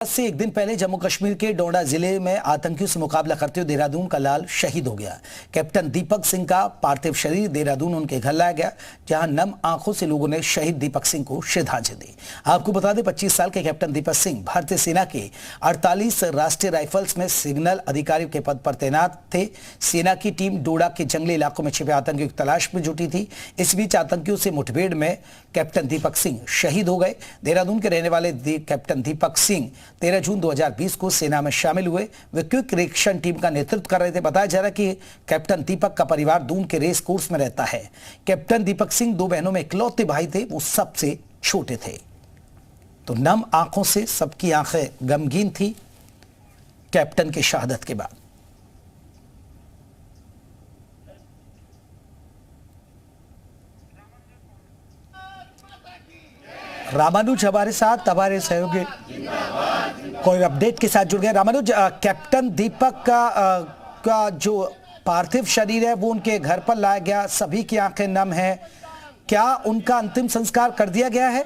से एक दिन पहले जम्मू कश्मीर के डोडा जिले में आतंकियों से मुकाबला करते हुए देहरादून का लाल शहीद हो गया। कैप्टन दीपक सिंह का पार्थिव शरीर देहरादून उनके घर लाया गया, जहां नम आंखों से लोगों ने शहीद दीपक सिंह को श्रद्धांजलि दी। आपको बता दें, 25 साल के कैप्टन दीपक सिंह भारतीय सेना के 48 राष्ट्रीय राइफल्स में सिग्नल अधिकारी के पद पर तैनात थे। सेना की टीम डोडा के जंगली इलाकों में छिपे आतंकियों की तलाश में जुटी थी। इस बीच आतंकियों से मुठभेड़ में कैप्टन दीपक सिंह शहीद हो गए। देहरादून के रहने वाले कैप्टन दीपक सिंह 13 जून 2020 को सेना में शामिल हुए। वे क्विक रिएक्शन टीम का नेतृत्व कर रहे थे। बताया जा रहा है कि कैप्टन दीपक का परिवार दून के रेस कोर्स में रहता है। कैप्टन दीपक सिंह 2 बहनों में इकलौते भाई थे, वो सबसे छोटे थे। तो नम आंखों से सबकी आंखें गमगीन थी कैप्टन की शहादत के बाद। रामानुज हमारे साथ हमारे सहयोगी कोई अपडेट के साथ जुड़ गए। रामानुज, कैप्टन दीपक का जो पार्थिव शरीर है वो उनके घर पर लाया गया, सभी की आंखें नम हैं। क्या उनका अंतिम संस्कार कर दिया गया है?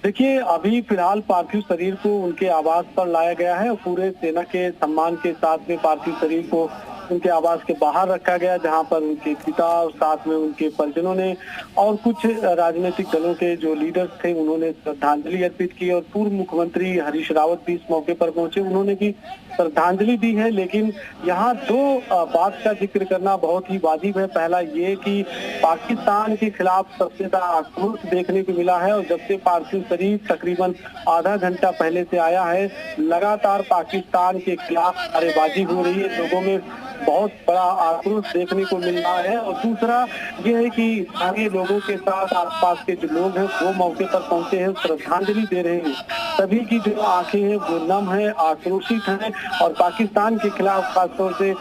देखिए, अभी फिलहाल पार्थिव शरीर को उनके आवास पर लाया गया है और पूरे सेना के सम्मान के साथ में पार्थिव शरीर को उनके आवास के बाहर रखा गया, जहां पर उनके पिता और साथ में उनके परिजनों ने और कुछ राजनीतिक दलों के जो लीडर्स थे उन्होंने श्रद्धांजलि अर्पित की और पूर्व मुख्यमंत्री हरीश रावत भी इस मौके पर पहुंचे, उन्होंने भी श्रद्धांजलि दी है। लेकिन यहाँ 2 बात का जिक्र करना बहुत ही वाजिब है। पहला ये कि पाकिस्तान के खिलाफ सबसे ज्यादा आक्रोश देखने को मिला है और जब से पार्थिव शरीर तकरीबन आधा घंटा पहले से आया है, लगातार पाकिस्तान के खिलाफ नारेबाजी हो रही है, लोगों में बहुत बड़ा आक्रोश देखने को मिल रहा है। और दूसरा ये है कि स्थानीय लोगों के साथ आसपास के जो लोग हैं वो मौके पर पहुंचे हैं, श्रद्धांजलि दे रहे हैं। सभी की जो आंखें हैं वो नम है, आक्रोशित हैं और पाकिस्तान के खिलाफ खासतौर से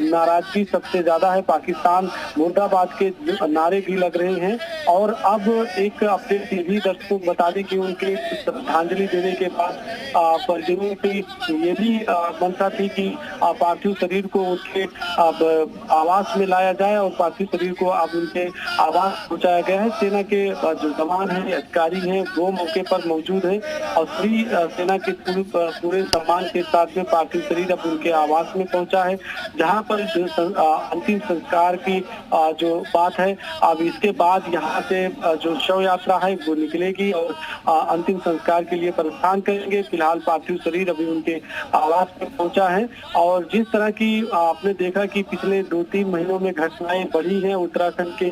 नाराजगी सबसे ज्यादा है। पाकिस्तान मुर्दाबाद के नारे भी लग रहे हैं। और अब एक अपडेट ये भी दर्शकों को बता दें कि उनके श्रद्धांजलि देने के बाद परिजनों की ये भी मंशा थी कि पार्थिव शरीर को उनके आवास में लाया जाए और पार्थिव शरीर को अब उनके आवास पहुंचाया गया है। सेना के जो जवान हैं, अधिकारी हैं, वो मौके पर मौजूद हैं और सभी सेना के पूरे सम्मान के साथ में पार्थिव शरीर अब उनके आवास में पहुंचा है, जहां पर अंतिम संस्कार की जो बात है। अब इसके बाद यहाँ से जो शव यात्रा है वो निकलेगी और अंतिम संस्कार के लिए प्रस्थान करेंगे। फिलहाल पार्थिव शरीर अभी उनके आवास में पहुंचा है और जिस तरह की आपने देखा कि पिछले 2-3 महीनों में घटनाएं बढ़ी हैं, उत्तराखंड के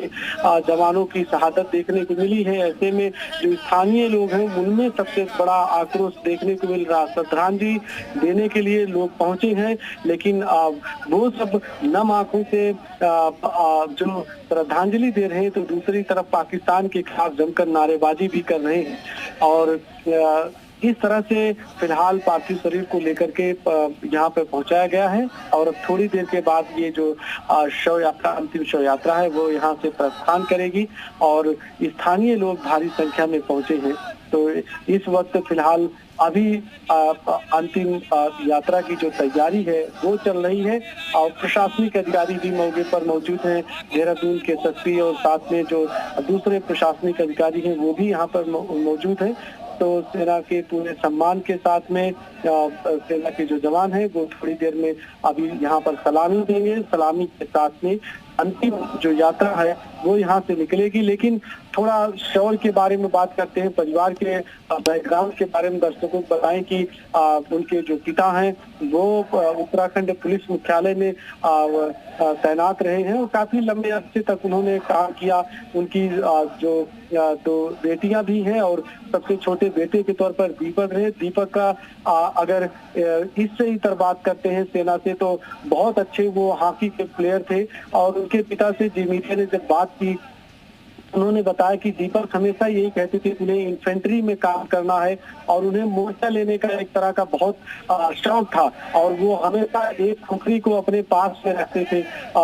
जवानों की शहादत देखने को मिली है। ऐसे में जो स्थानीय लोग हैं उनमें सबसे बड़ा आक्रोश देखने को मिल रहा। श्रद्धांजलि देने के लिए लोग पहुंचे हैं, लेकिन वो सब नम आंखों से जो श्रद्धांजलि दे रहे हैं तो दूसरी तरफ पाकिस्तान के खिलाफ जमकर नारेबाजी भी कर रहे हैं। और इस तरह से फिलहाल पार्थिव शरीर को लेकर के यहाँ पे पहुंचाया गया है और अब थोड़ी देर के बाद ये जो शव यात्रा, अंतिम शव यात्रा है वो यहाँ से प्रस्थान करेगी और स्थानीय लोग भारी संख्या में पहुंचे हैं। तो इस वक्त फिलहाल अभी अंतिम यात्रा की जो तैयारी है वो चल रही है और प्रशासनिक अधिकारी भी मौके पर मौजूद हैं। देहरादून के एसएसपी और साथ में जो दूसरे प्रशासनिक अधिकारी हैं वो भी यहाँ पर मौजूद हैं। तो सेना के पूरे सम्मान के साथ में सेना के जो जवान हैं वो थोड़ी देर में अभी यहाँ पर सलामी देंगे। सलामी के साथ में अंतिम जो यात्रा है वो यहाँ से निकलेगी। लेकिन थोड़ा शौर्य के बारे में बात करते हैं, परिवार के बैकग्राउंड के बारे में दर्शकों को बताएं कि उनके जो पिता हैं वो उत्तराखंड पुलिस मुख्यालय में तैनात रहे हैं और काफी लंबे अरसे तक उन्होंने काम किया। उनकी जो 2 बेटियां भी हैं और सबसे छोटे बेटे के तौर पर दीपक रहे। दीपक का अगर इससे इतर बात करते हैं सेना से तो बहुत अच्छे वो हॉकी के प्लेयर थे और उनके पिता से जी मीडिया ने जब बात की उन्होंने बताया कि दीपक हमेशा यही कहते थे उन्हें इन्फेंट्री में काम करना है और उन्हें मोर्चा लेने का एक तरह का बहुत शौक था और वो हमेशा एक खुखरी को अपने पास में रखते थे।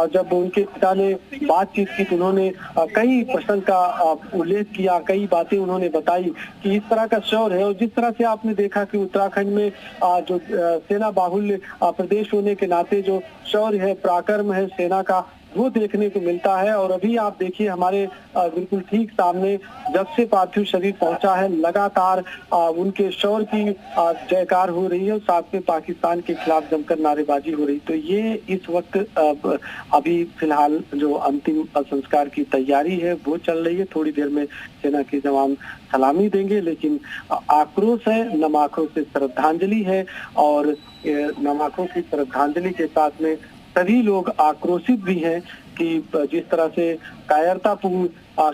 जब उनके पिता ने बातचीत की तो उन्होंने कई प्रश्न का उल्लेख किया, कई बातें उन्होंने बताई कि इस तरह का शौर्य है। और जिस तरह से आपने देखा कि उत्तराखंड में जो सेना बाहुल्य प्रदेश होने के नाते जो शौर्य है, पराक्रम है सेना का, वो देखने को मिलता है। और अभी आप देखिए हमारे बिल्कुल ठीक सामने जब से पार्थिव शरीर पहुंचा है, लगातार उनके शौर्य की जयकार हो रही है और साथ में पाकिस्तान के खिलाफ जमकर नारेबाजी हो रही। तो ये इस वक्त अभी फिलहाल जो अंतिम संस्कार की तैयारी है वो चल रही है। थोड़ी देर में सेना के जवान सलामी देंगे, लेकिन आक्रोश है, नम आंखों से श्रद्धांजलि है। और नम आंखों की श्रद्धांजलि के साथ में सभी लोग आक्रोशित भी हैं कि जिस तरह से कायरतापूर्ण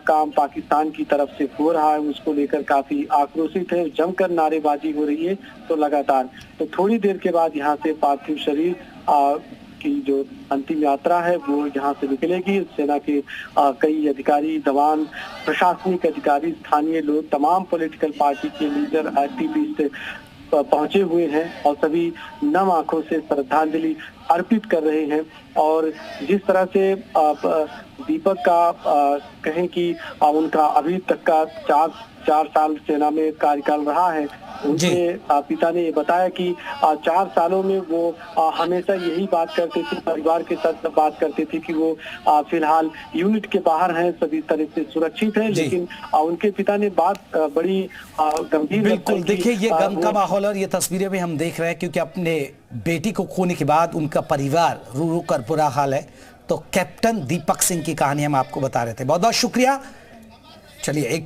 काम पाकिस्तान की तरफ से हो रहा है उसको लेकर काफी आक्रोशित है, जमकर नारेबाजी हो रही है। तो लगातार तो थोड़ी देर के बाद यहाँ से पार्थिव शरीर की जो अंतिम यात्रा है वो यहाँ से निकलेगी। सेना के कई अधिकारी, जवान, प्रशासनिक अधिकारी, स्थानीय लोग, तमाम पॉलिटिकल पार्टी के लीडर, एक्टिविस्ट पहुंचे हुए हैं और सभी नम आंखों से श्रद्धांजलि अर्पित कर रहे हैं। और जिस तरह से दीपक का कहें कि उनका अभी तक का 4 साल सेना में कार्यकाल रहा है, उनके पिता ने बताया कि 4 सालों में वो हमेशा यही बात करते थे, परिवार के साथ बात करते थे कि वो फिलहाल यूनिट के बाहर हैं, सभी तरह से सुरक्षित हैं। लेकिन उनके पिता ने बात बड़ी गंभीर। बिल्कुल, देखिए ये गम का माहौल और ये तस्वीरें भी हम देख रहे हैं, क्योंकि अपने बेटी को खोने के बाद उनका परिवार रो रो कर बुरा हाल है। तो कैप्टन दीपक सिंह की कहानी हम आपको बता रहे थे। बहुत बहुत शुक्रिया। चलिए एक